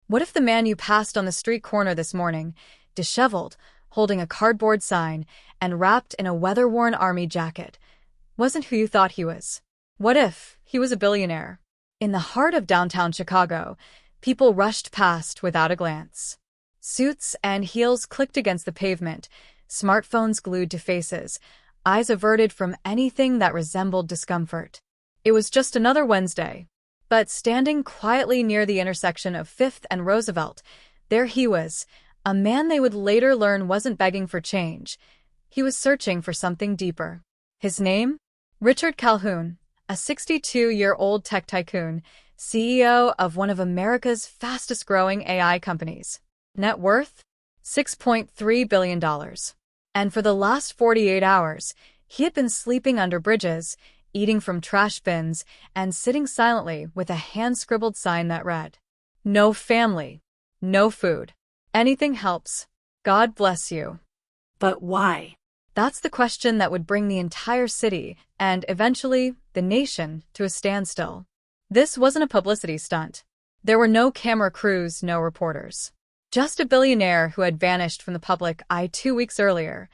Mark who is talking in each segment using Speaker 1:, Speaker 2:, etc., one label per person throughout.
Speaker 1: What if the man you passed on the street corner this morning, disheveled, holding a cardboard sign, and wrapped in a weather-worn army jacket, wasn't who you thought he was? What if he was a billionaire? In the heart of downtown Chicago, people rushed past without a glance. Suits and heels clicked against the pavement, smartphones glued to faces, eyes averted from anything that resembled discomfort. It was just another Wednesday. But standing quietly near the intersection of Fifth and Roosevelt, there he was, a man they would later learn wasn't begging for change. He was searching for something deeper. His name? Richard Calhoun, a 62-year-old tech tycoon, CEO of one of America's fastest-growing AI companies. Net worth? $6.3 billion. And for the last 48 hours, he had been sleeping under bridges, eating from trash bins, and sitting silently with a hand-scribbled sign that read, "No family. No food. Anything helps. God bless you."
Speaker 2: But why?
Speaker 1: That's the question that would bring the entire city, and eventually the nation, to a standstill. This wasn't a publicity stunt. There were no camera crews, no reporters. Just a billionaire who had vanished from the public eye 2 weeks earlier,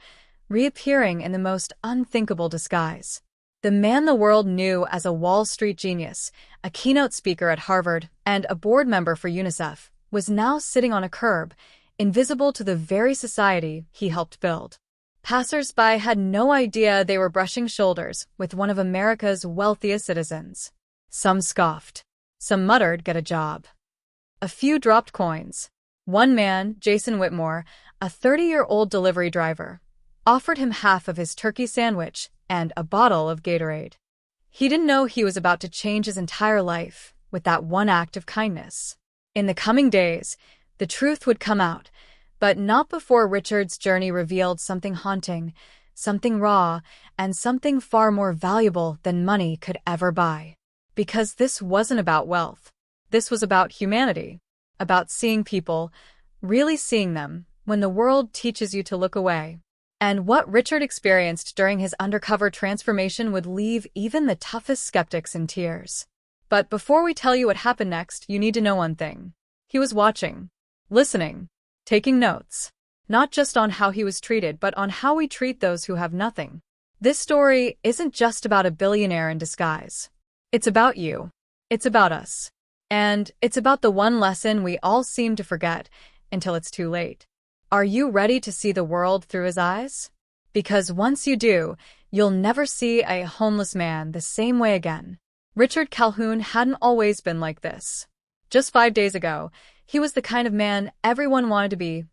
Speaker 1: reappearing in the most unthinkable disguise. The man the world knew as a Wall Street genius, a keynote speaker at Harvard, and a board member for UNICEF, was now sitting on a curb, invisible to the very society he helped build. Passers-by had no idea they were brushing shoulders with one of America's wealthiest citizens. Some scoffed. Some muttered, "Get a job." A few dropped coins. One man, Jason Whitmore, a 30-year-old delivery driver, offered him half of his turkey sandwich and a bottle of Gatorade. He didn't know he was about to change his entire life with that one act of kindness. In the coming days, the truth would come out, but not before Richard's journey revealed something haunting, something raw, and something far more valuable than money could ever buy. Because this wasn't about wealth. This was about humanity, about seeing people, really seeing them, when the world teaches you to look away. And what Richard experienced during his undercover transformation would leave even the toughest skeptics in tears. But before we tell you what happened next, you need to know one thing. He was watching, listening, taking notes, not just on how he was treated, but on how we treat those who have nothing. This story isn't just about a billionaire in disguise. It's about you. It's about us. And it's about the one lesson we all seem to forget until it's too late. Are you ready to see the world through his eyes? Because once you do, you'll never see a homeless man the same way again. Richard Calhoun hadn't always been like this. Just 5 days ago, he was the kind of man everyone wanted to be.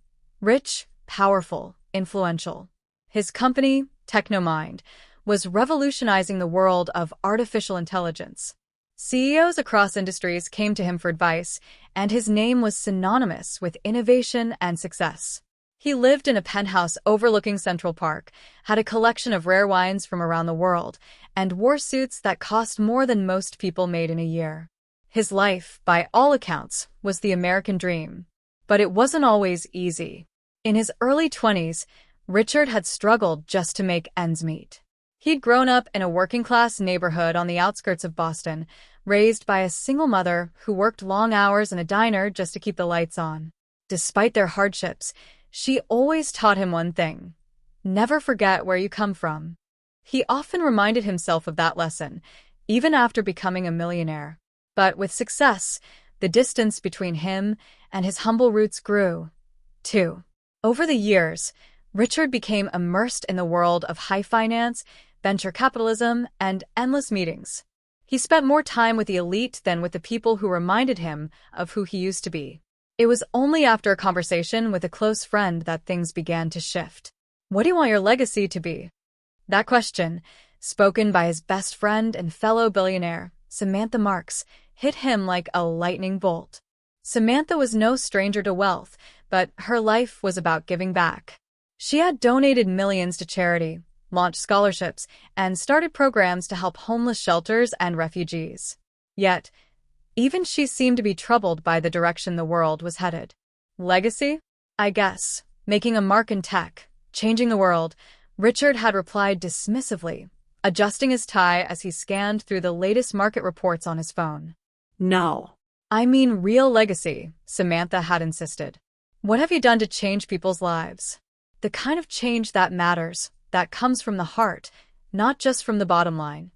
Speaker 1: Rich, powerful, influential. His company, Technomind, was revolutionizing the world of artificial intelligence. CEOs across industries came to him for advice, and his name was synonymous with innovation and success. He lived in a penthouse overlooking Central Park, had a collection of rare wines from around the world, and wore suits that cost more than most people made in a year. His life, by all accounts, was the American dream. But it wasn't always easy. In his early 20s, Richard had struggled just to make ends meet. He'd grown up in a working-class neighborhood on the outskirts of Boston, raised by a single mother who worked long hours in a diner just to keep the lights on. Despite their hardships, she always taught him one thing: never forget where you come from. He often reminded himself of that lesson, even after becoming a millionaire. But with success, the distance between him and his humble roots grew, too. Over the years, Richard became immersed in the world of high finance, venture capitalism, and endless meetings. He spent more time with the elite than with the people who reminded him of who he used to be. It was only after a conversation with a close friend that things began to shift. What do you want your legacy to be? That question, spoken by his best friend and fellow billionaire, Samantha Marks, hit him like a lightning bolt. Samantha was no stranger to wealth, but her life was about giving back. She had donated millions to charity, launched scholarships, and started programs to help homeless shelters and refugees. Yet, even she seemed to be troubled by the direction the world was headed. Legacy? I guess. Making a mark in tech, changing the world, Richard had replied dismissively, adjusting his tie as he scanned through the latest market reports on his phone.
Speaker 2: No.
Speaker 1: I mean real legacy, Samantha had insisted. What have you done to change people's lives? The kind of change that matters, that comes from the heart, not just from the bottom line.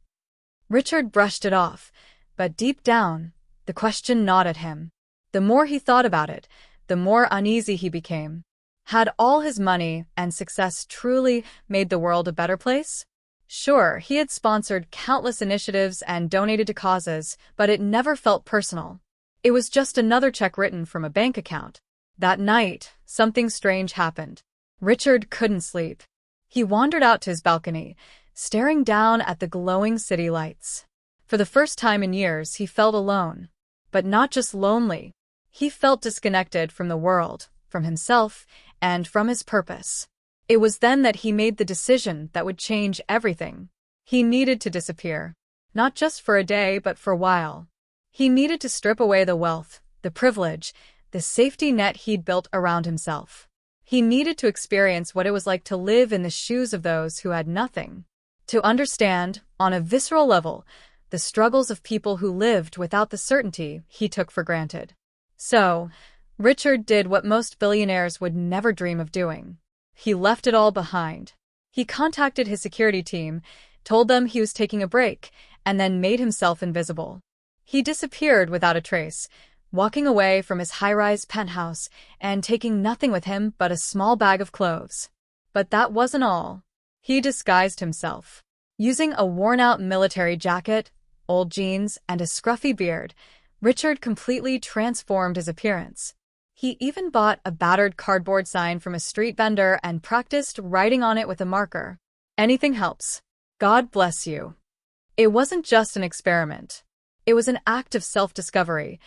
Speaker 1: Richard brushed it off, but deep down, the question gnawed at him. The more he thought about it, the more uneasy he became. Had all his money and success truly made the world a better place? Sure, he had sponsored countless initiatives and donated to causes, but it never felt personal. It was just another check written from a bank account. That night, something strange happened. Richard couldn't sleep. He wandered out to his balcony, staring down at the glowing city lights. For the first time in years, he felt alone. But not just lonely. He felt disconnected from the world, from himself, and from his purpose. It was then that he made the decision that would change everything. He needed to disappear. Not just for a day, but for a while. He needed to strip away the wealth, the privilege, the safety net he'd built around himself. He needed to experience what it was like to live in the shoes of those who had nothing. To understand, on a visceral level, the struggles of people who lived without the certainty he took for granted. So, Richard did what most billionaires would never dream of doing. He left it all behind. He contacted his security team, told them he was taking a break, and then made himself invisible. He disappeared without a trace, walking away from his high-rise penthouse and taking nothing with him but a small bag of clothes. But that wasn't all. He disguised himself. Using a worn-out military jacket, old jeans, and a scruffy beard, Richard completely transformed his appearance. He even bought a battered cardboard sign from a street vendor and practiced writing on it with a marker. Anything helps. God bless you. It wasn't just an experiment. It was an act of self-discovery,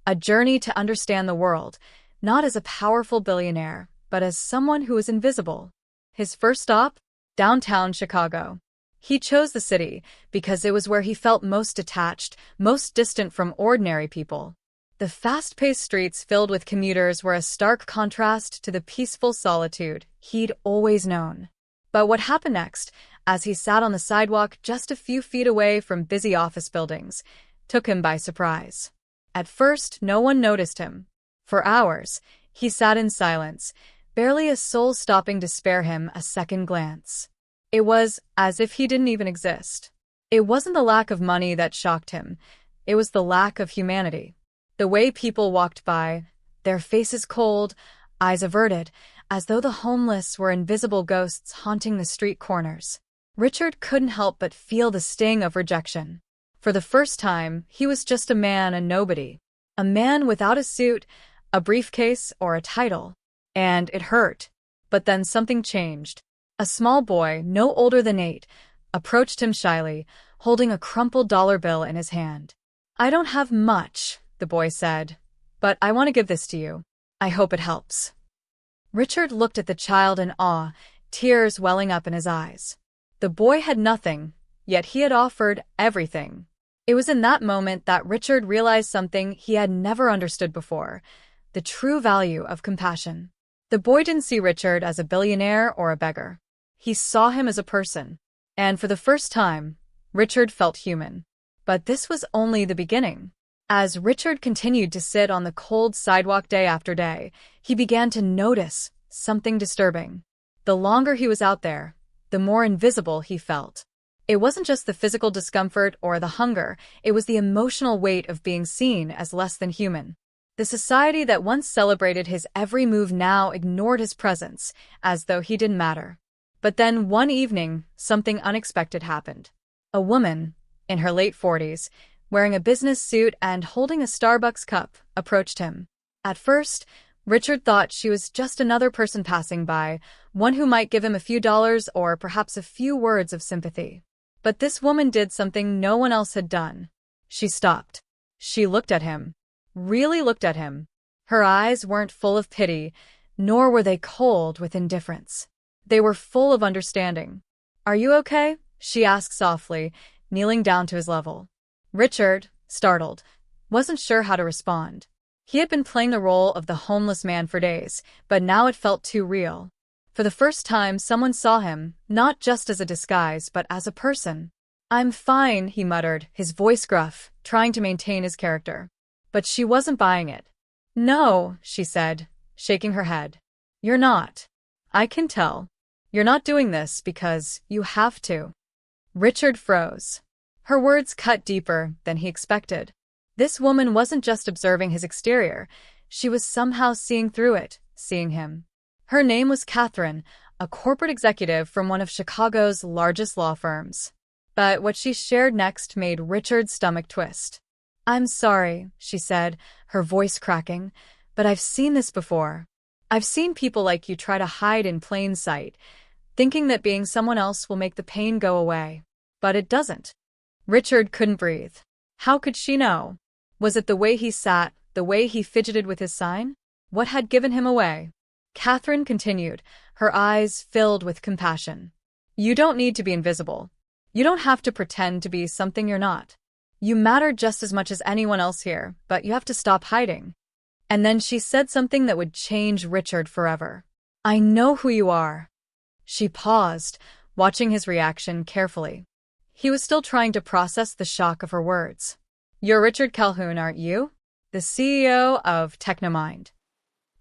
Speaker 1: a journey to understand the world, not as a powerful billionaire, but as someone who was invisible. His first stop? Downtown Chicago. He chose the city because it was where he felt most detached, most distant from ordinary people. The fast-paced streets filled with commuters were a stark contrast to the peaceful solitude he'd always known. But what happened next, as he sat on the sidewalk just a few feet away from busy office buildings, took him by surprise. At first, no one noticed him. For hours, he sat in silence, barely a soul stopping to spare him a second glance. It was as if he didn't even exist. It wasn't the lack of money that shocked him. It was the lack of humanity. The way people walked by, their faces cold, eyes averted, as though the homeless were invisible ghosts haunting the street corners. Richard couldn't help but feel the sting of rejection. For the first time, he was just a man and nobody. A man without a suit, a briefcase, or a title. And it hurt. But then something changed. A small boy, no older than 8, approached him shyly, holding a crumpled dollar bill in his hand. "I don't have much," the boy said, "but I want to give this to you. I hope it helps." Richard looked at the child in awe, tears welling up in his eyes. The boy had nothing, yet he had offered everything. It was in that moment that Richard realized something he had never understood before, the true value of compassion. The boy didn't see Richard as a billionaire or a beggar. He saw him as a person. And for the first time, Richard felt human. But this was only the beginning. As Richard continued to sit on the cold sidewalk day after day, he began to notice something disturbing. The longer he was out there, the more invisible he felt. It wasn't just the physical discomfort or the hunger, it was the emotional weight of being seen as less than human. The society that once celebrated his every move now ignored his presence, as though he didn't matter. But then one evening, something unexpected happened. A woman, in her late 40s, wearing a business suit and holding a Starbucks cup, approached him. At first, Richard thought she was just another person passing by, one who might give him a few dollars or perhaps a few words of sympathy. But this woman did something no one else had done. She stopped. She looked at him. Really looked at him. Her eyes weren't full of pity, nor were they cold with indifference. They were full of understanding. "Are you okay?" she asked softly, kneeling down to his level. Richard, startled, wasn't sure how to respond. He had been playing the role of the homeless man for days, but now it felt too real. For the first time, someone saw him, not just as a disguise, but as a person. "I'm fine," he muttered, his voice gruff, trying to maintain his character. But she wasn't buying it. "No," she said, shaking her head. "You're not. I can tell. You're not doing this because you have to." Richard froze. Her words cut deeper than he expected. This woman wasn't just observing his exterior, she was somehow seeing through it, seeing him. Her name was Catherine, a corporate executive from one of Chicago's largest law firms. But what she shared next made Richard's stomach twist. "I'm sorry," she said, her voice cracking, "but I've seen this before. I've seen people like you try to hide in plain sight, thinking that being someone else will make the pain go away. But it doesn't." Richard couldn't breathe. How could she know? Was it the way he sat, the way he fidgeted with his sign? What had given him away? Catherine continued, her eyes filled with compassion. "You don't need to be invisible. You don't have to pretend to be something you're not. You matter just as much as anyone else here, but you have to stop hiding." And then she said something that would change Richard forever. "I know who you are." She paused, watching his reaction carefully. He was still trying to process the shock of her words. "You're Richard Calhoun, aren't you? The CEO of Technomind."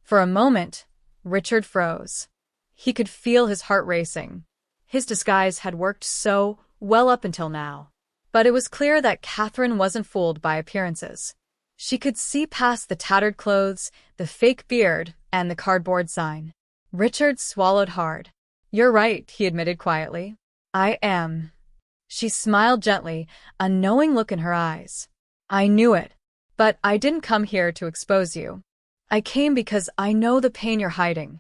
Speaker 1: For a moment, Richard froze. He could feel his heart racing. His disguise had worked so well up until now. But it was clear that Catherine wasn't fooled by appearances. She could see past the tattered clothes, the fake beard, and the cardboard sign. Richard swallowed hard. "You're right," he admitted quietly. "I am." She smiled gently, a knowing look in her eyes. "I knew it. But I didn't come here to expose you. I came because I know the pain you're hiding."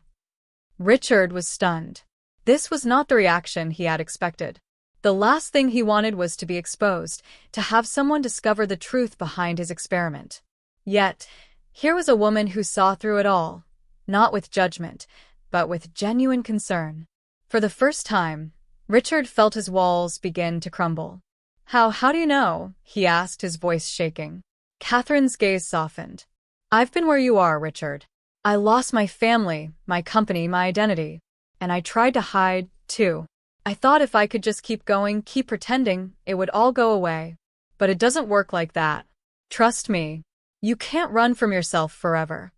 Speaker 1: Richard was stunned. This was not the reaction he had expected. The last thing he wanted was to be exposed, to have someone discover the truth behind his experiment. Yet, here was a woman who saw through it all, not with judgment, but with genuine concern. For the first time, Richard felt his walls begin to crumble. How do you know?" he asked, his voice shaking. Catherine's gaze softened. "I've been where you are, Richard. I lost my family, my company, my identity. And I tried to hide, too. I thought if I could just keep going, keep pretending, it would all go away. But it doesn't work like that. Trust me. You can't run from yourself forever."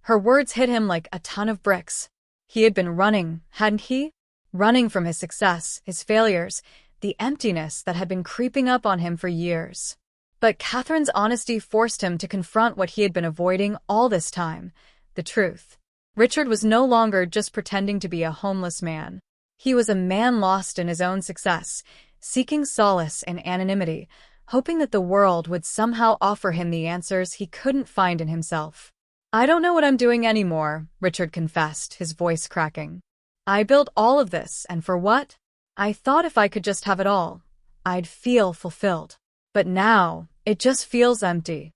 Speaker 1: Her words hit him like a ton of bricks. He had been running, hadn't he? Running from his success, his failures, the emptiness that had been creeping up on him for years. But Catherine's honesty forced him to confront what he had been avoiding all this time, the truth. Richard was no longer just pretending to be a homeless man. He was a man lost in his own success, seeking solace in anonymity, hoping that the world would somehow offer him the answers he couldn't find in himself. "I don't know what I'm doing anymore," Richard confessed, his voice cracking. "I built all of this, and for what? I thought if I could just have it all, I'd feel fulfilled. But now, it just feels empty."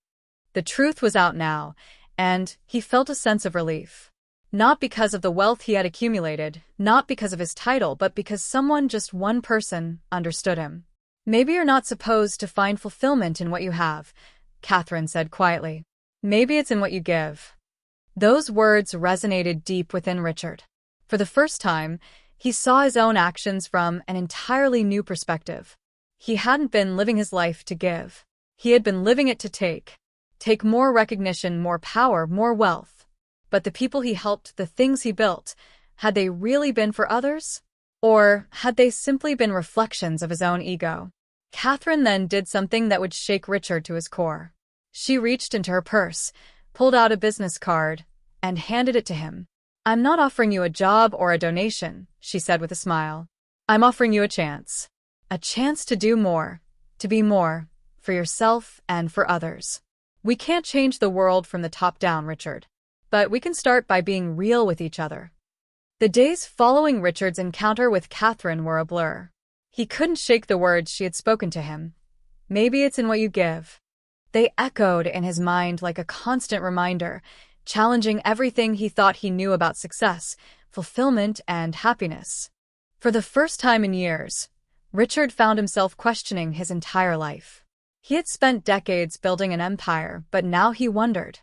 Speaker 1: The truth was out now, and he felt a sense of relief. Not because of the wealth he had accumulated, not because of his title, but because someone, just one person, understood him. "Maybe you're not supposed to find fulfillment in what you have," Catherine said quietly. "Maybe it's in what you give." Those words resonated deep within Richard. For the first time, he saw his own actions from an entirely new perspective. He hadn't been living his life to give. He had been living it to take. Take more recognition, more power, more wealth. But the people he helped, the things he built, had they really been for others? Or had they simply been reflections of his own ego? Catherine then did something that would shake Richard to his core. She reached into her purse, pulled out a business card, and handed it to him. "I'm not offering you a job or a donation," she said with a smile. "I'm offering you a chance. A chance to do more, to be more, for yourself and for others. We can't change the world from the top down, Richard. But we can start by being real with each other." The days following Richard's encounter with Catherine were a blur. He couldn't shake the words she had spoken to him. "Maybe it's in what you give." They echoed in his mind like a constant reminder, challenging everything he thought he knew about success, fulfillment, and happiness. For the first time in years, Richard found himself questioning his entire life. He had spent decades building an empire, but now he wondered,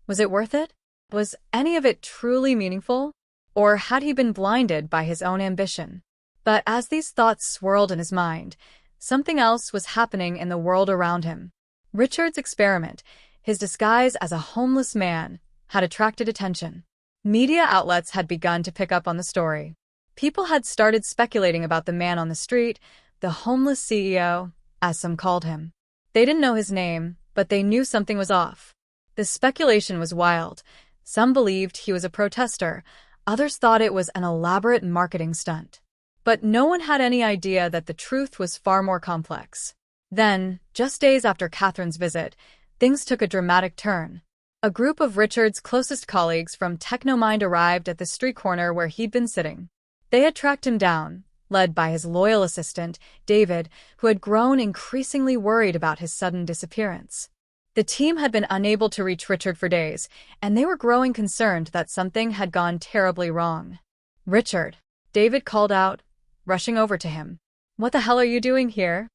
Speaker 1: was it worth it? Was any of it truly meaningful? Or had he been blinded by his own ambition? But as these thoughts swirled in his mind, something else was happening in the world around him. Richard's experiment, His disguise as a homeless man had attracted attention. Media outlets had begun to pick up on the story. People had started speculating about the man on the street, the homeless CEO, as some called him. They didn't know his name, but they knew something was off. The speculation was wild. Some believed he was a protester, others thought it was an elaborate marketing stunt. But no one had any idea that the truth was far more complex. Then, just days after Catherine's visit, things took a dramatic turn. A group of Richard's closest colleagues from Technomind arrived at the street corner where he'd been sitting. They had tracked him down, led by his loyal assistant, David, who had grown increasingly worried about his sudden disappearance. The team had been unable to reach Richard for days, and they were growing concerned that something had gone terribly wrong. "Richard," David called out, rushing over to him. "What the hell are you doing here?"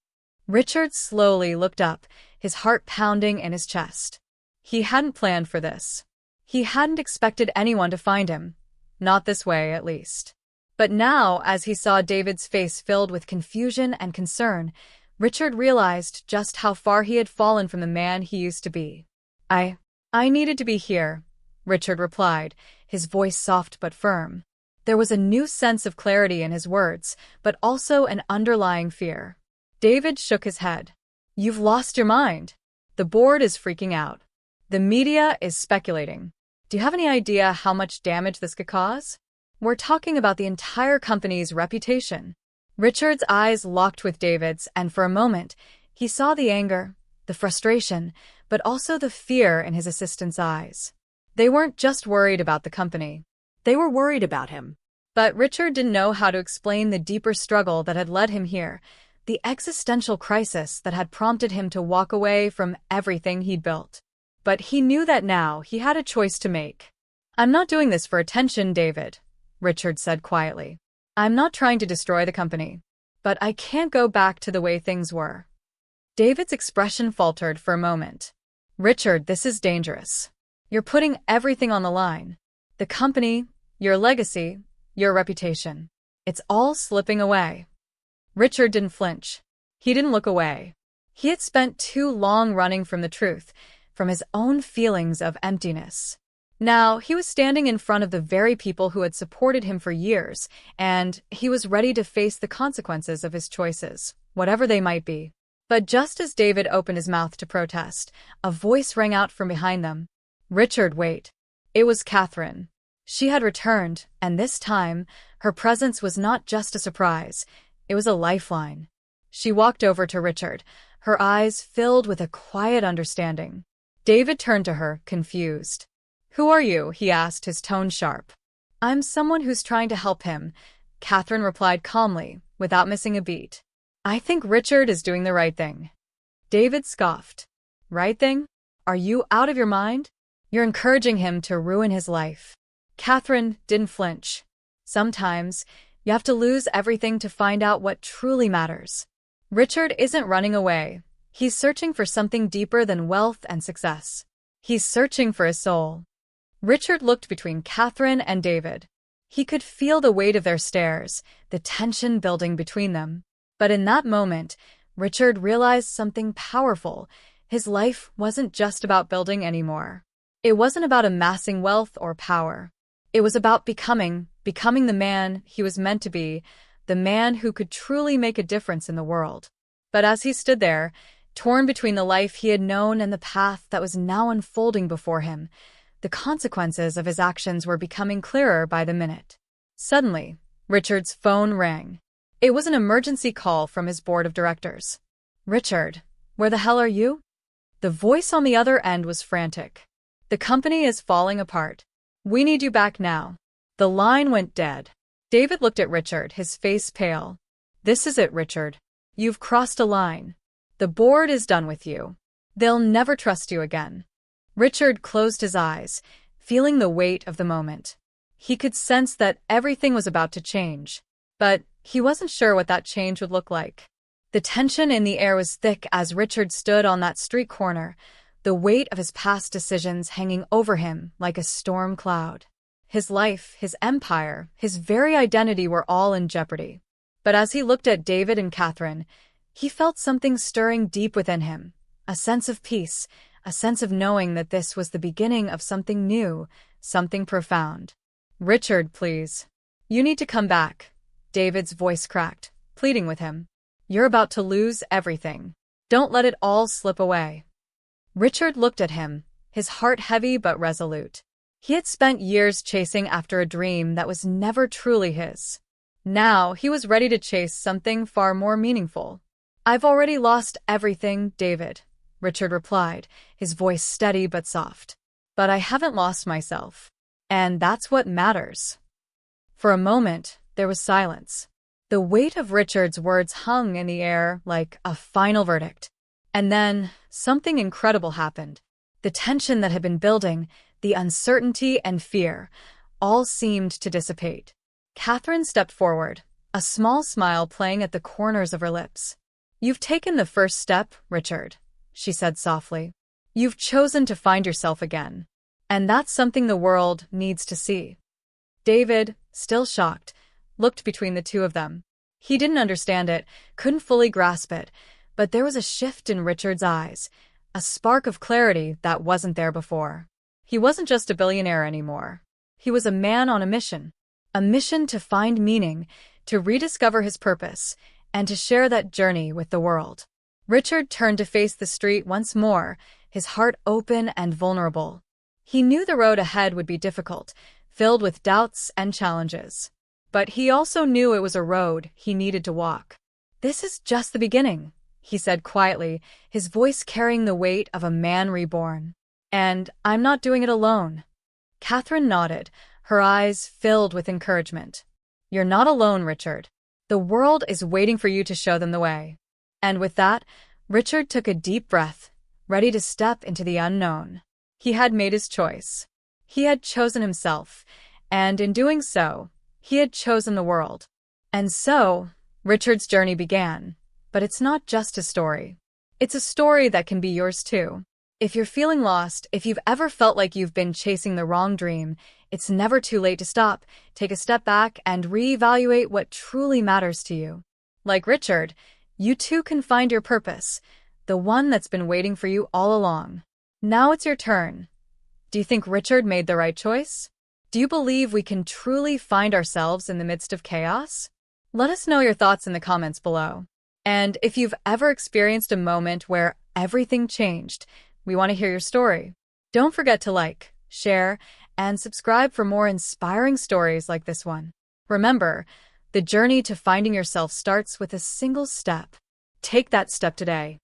Speaker 1: Richard slowly looked up, his heart pounding in his chest. He hadn't planned for this. He hadn't expected anyone to find him. Not this way, at least. But now, as he saw David's face filled with confusion and concern, Richard realized just how far he had fallen from the man he used to be. I needed to be here," Richard replied, his voice soft but firm. There was a new sense of clarity in his words, but also an underlying fear. David shook his head. "You've lost your mind. The board is freaking out. The media is speculating. Do you have any idea how much damage this could cause? We're talking about the entire company's reputation." Richard's eyes locked with David's, and for a moment, he saw the anger, the frustration, but also the fear in his assistant's eyes. They weren't just worried about the company. They were worried about him. But Richard didn't know how to explain the deeper struggle that had led him here, the existential crisis that had prompted him to walk away from everything he'd built. But he knew that now he had a choice to make. "I'm not doing this for attention, David," Richard said quietly. "I'm not trying to destroy the company. But I can't go back to the way things were." David's expression faltered for a moment. "Richard, this is dangerous. You're putting everything on the line. The company, your legacy, your reputation. It's all slipping away." Richard didn't flinch. He didn't look away. He had spent too long running from the truth, from his own feelings of emptiness. Now, he was standing in front of the very people who had supported him for years, and he was ready to face the consequences of his choices, whatever they might be. But just as David opened his mouth to protest, a voice rang out from behind them. "Richard, wait." It was Catherine. She had returned, and this time, her presence was not just a surprise, it was a lifeline. She walked over to Richard, her eyes filled with a quiet understanding. David turned to her, confused. "Who are you?" he asked, his tone sharp. "I'm someone who's trying to help him," Catherine replied calmly, without missing a beat. "I think Richard is doing the right thing." David scoffed. "Right thing? Are you out of your mind? You're encouraging him to ruin his life." Catherine didn't flinch. "Sometimes, you have to lose everything to find out what truly matters. Richard isn't running away. He's searching for something deeper than wealth and success. He's searching for his soul." Richard looked between Catherine and David. He could feel the weight of their stares, the tension building between them. But in that moment, Richard realized something powerful. His life wasn't just about building anymore. It wasn't about amassing wealth or power. It was about becoming the man he was meant to be, the man who could truly make a difference in the world. But as he stood there, torn between the life he had known and the path that was now unfolding before him, the consequences of his actions were becoming clearer by the minute. Suddenly, Richard's phone rang. It was an emergency call from his board of directors. "Richard, where the hell are you?" The voice on the other end was frantic. "The company is falling apart. We need you back now." The line went dead. David looked at Richard, his face pale. "This is it, Richard. You've crossed a line. The board is done with you. They'll never trust you again." Richard closed his eyes, feeling the weight of the moment. He could sense that everything was about to change, but he wasn't sure what that change would look like. The tension in the air was thick as Richard stood on that street corner, the weight of his past decisions hanging over him like a storm cloud. His life, his empire, his very identity were all in jeopardy. But as he looked at David and Catherine, he felt something stirring deep within him, a sense of peace, a sense of knowing that this was the beginning of something new, something profound. "Richard, please. You need to come back," David's voice cracked, pleading with him. "You're about to lose everything. Don't let it all slip away." Richard looked at him, his heart heavy but resolute. He had spent years chasing after a dream that was never truly his. Now he was ready to chase something far more meaningful. "I've already lost everything, David," Richard replied, his voice steady but soft. "But I haven't lost myself. And that's what matters." For a moment, there was silence. The weight of Richard's words hung in the air like a final verdict. And then, something incredible happened. The tension that had been building, the uncertainty and fear, all seemed to dissipate. Catherine stepped forward, a small smile playing at the corners of her lips. "You've taken the first step, Richard," she said softly. "You've chosen to find yourself again. And that's something the world needs to see." David, still shocked, looked between the two of them. He didn't understand it, couldn't fully grasp it, but there was a shift in Richard's eyes, a spark of clarity that wasn't there before. He wasn't just a billionaire anymore. He was a man on a mission to find meaning, to rediscover his purpose, and to share that journey with the world. Richard turned to face the street once more, his heart open and vulnerable. He knew the road ahead would be difficult, filled with doubts and challenges. But he also knew it was a road he needed to walk. "This is just the beginning," he said quietly, his voice carrying the weight of a man reborn. "And I'm not doing it alone." Catherine nodded, her eyes filled with encouragement. "You're not alone, Richard. The world is waiting for you to show them the way." And with that, Richard took a deep breath, ready to step into the unknown. He had made his choice. He had chosen himself, and in doing so, he had chosen the world. And so, Richard's journey began. But it's not just a story. It's a story that can be yours too. If you're feeling lost, if you've ever felt like you've been chasing the wrong dream, it's never too late to stop, take a step back, and reevaluate what truly matters to you. Like Richard, you too can find your purpose, the one that's been waiting for you all along. Now it's your turn. Do you think Richard made the right choice? Do you believe we can truly find ourselves in the midst of chaos? Let us know your thoughts in the comments below. And if you've ever experienced a moment where everything changed, we want to hear your story. Don't forget to like, share, and subscribe for more inspiring stories like this one. Remember, the journey to finding yourself starts with a single step. Take that step today.